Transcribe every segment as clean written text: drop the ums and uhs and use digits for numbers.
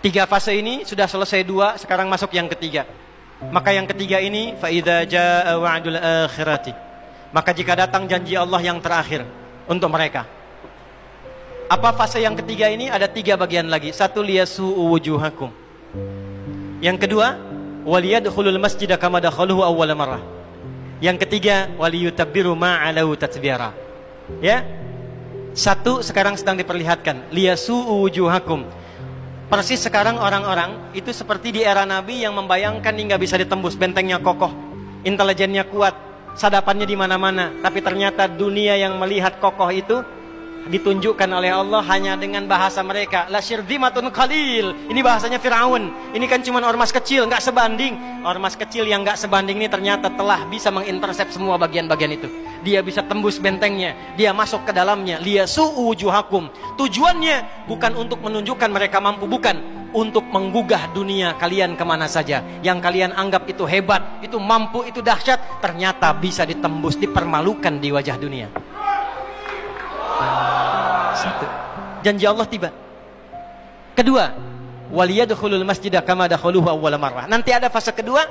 Tiga fase ini sudah selesai dua, sekarang masuk yang ketiga. Maka yang ketiga ini, fa idza jaa wa'dul akhirati, maka jika datang janji Allah yang terakhir untuk mereka. Apa fase yang ketiga ini? Ada tiga bagian lagi. Satu, liyasu'u wujuhakum. Yang kedua, waliyadkhulul masjida kama dakhaluhu awwala marrah. Yang ketiga, waliyutabbiru ma'alahu tatbira. Ya. Satu sekarang sedang diperlihatkan, liyasu'u wujuhakum. Persis sekarang orang-orang itu seperti di era Nabi yang membayangkan hingga bisa ditembus, bentengnya kokoh, intelijennya kuat, sadapannya di mana-mana. Tapi ternyata dunia yang melihat kokoh itu ditunjukkan oleh Allah hanya dengan bahasa mereka. La syirzimatun qalil. Ini bahasanya Firaun. Ini kan cuma ormas kecil, nggak sebanding. Ormas kecil yang nggak sebanding ini ternyata telah bisa mengintersep semua bagian-bagian itu. Dia bisa tembus bentengnya, dia masuk ke dalamnya. Liyasu'u wujuhakum. Tujuannya bukan untuk menunjukkan mereka mampu, bukan, untuk menggugah dunia kalian kemana saja. Yang kalian anggap itu hebat, itu mampu, itu dahsyat, ternyata bisa ditembus, dipermalukan di wajah dunia. Satu, janji Allah tiba. Kedua, waliyadkhulul masjida kama dakhaluhu awwala marrah. Nanti ada fase kedua.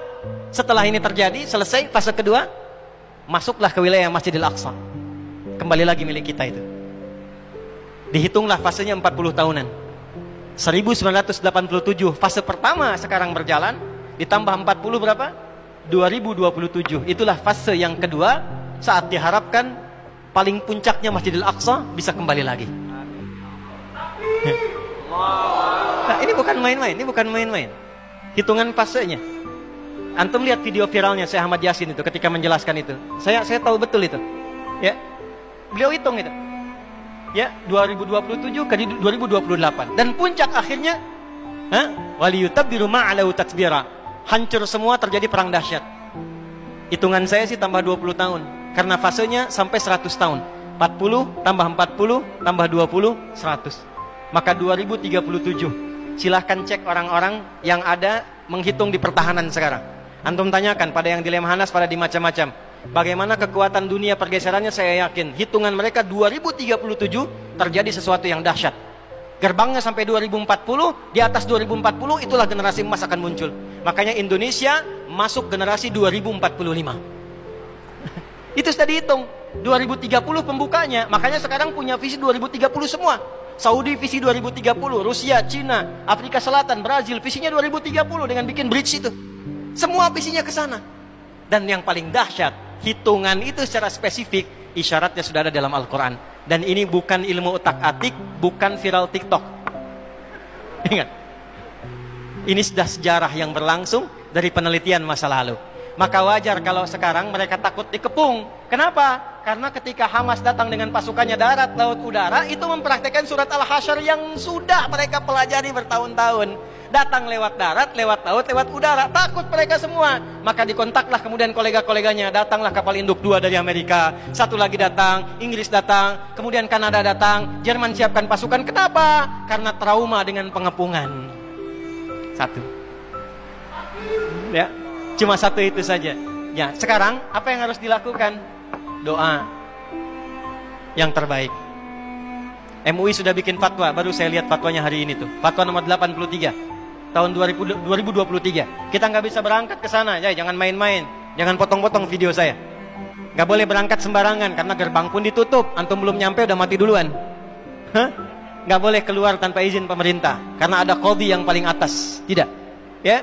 Setelah ini terjadi, selesai fase kedua, masuklah ke wilayah Masjidil Aqsa. Kembali lagi milik kita itu. Dihitunglah fasenya 40 tahunan. 1987 fase pertama sekarang berjalan, ditambah 40 berapa? 2027. Itulah fase yang kedua, saat diharapkan paling puncaknya Masjidil Aqsa bisa kembali lagi. Nah, ini bukan main-main, ini bukan main-main. Hitungan fasenya. Antum lihat video viralnya Syekh Ahmad Yasin itu ketika menjelaskan itu. Saya tahu betul itu. Ya. Beliau hitung itu. Ya, 2027 ke 2028 dan puncak akhirnya waliyutabbiru ma'alahu tatbira. Hancur semua, terjadi perang dahsyat. Hitungan saya sih tambah 20 tahun. Karena fasenya sampai 100 tahun. 40 tambah 40 tambah 20, 100. Maka 2037. Silahkan cek orang-orang yang ada menghitung di pertahanan sekarang. Antum tanyakan pada yang di Lemhanas, pada di macam-macam. Bagaimana kekuatan dunia pergeserannya, saya yakin. Hitungan mereka 2037 terjadi sesuatu yang dahsyat. Gerbangnya sampai 2040, di atas 2040 itulah generasi emas akan muncul. Makanya Indonesia masuk generasi 2045. Itu sudah dihitung 2030 pembukanya. Makanya sekarang punya visi 2030 semua. Saudi visi 2030, Rusia, Cina, Afrika Selatan, Brazil visinya 2030 dengan bikin bridge itu. Semua visinya ke sana. Dan yang paling dahsyat, hitungan itu secara spesifik isyaratnya sudah ada dalam Al-Qur'an. Dan ini bukan ilmu utak-atik, bukan viral TikTok. Ingat. Ini sudah sejarah yang berlangsung dari penelitian masa lalu. Maka wajar kalau sekarang mereka takut dikepung. Kenapa? Karena ketika Hamas datang dengan pasukannya darat, laut, udara, itu mempraktekkan surat Al-Hasyr yang sudah mereka pelajari bertahun-tahun. Datang lewat darat, lewat laut, lewat udara. Takut mereka semua. Maka dikontaklah kemudian kolega-koleganya. Datanglah kapal induk 2 dari Amerika. Satu lagi datang, Inggris datang, kemudian Kanada datang, Jerman siapkan pasukan. Kenapa? Karena trauma dengan pengepungan. Satu. Ya. Cuma satu itu saja. Ya, sekarang apa yang harus dilakukan? Doa yang terbaik. MUI sudah bikin fatwa, baru saya lihat fatwanya hari ini tuh. Fatwa nomor 83 tahun 2023. Kita nggak bisa berangkat ke sana, ya, jangan main-main. Jangan potong-potong video saya. Nggak boleh berangkat sembarangan karena gerbang pun ditutup. Antum belum nyampe udah mati duluan. Nggak boleh keluar tanpa izin pemerintah karena ada qadhi yang paling atas. Tidak. Ya.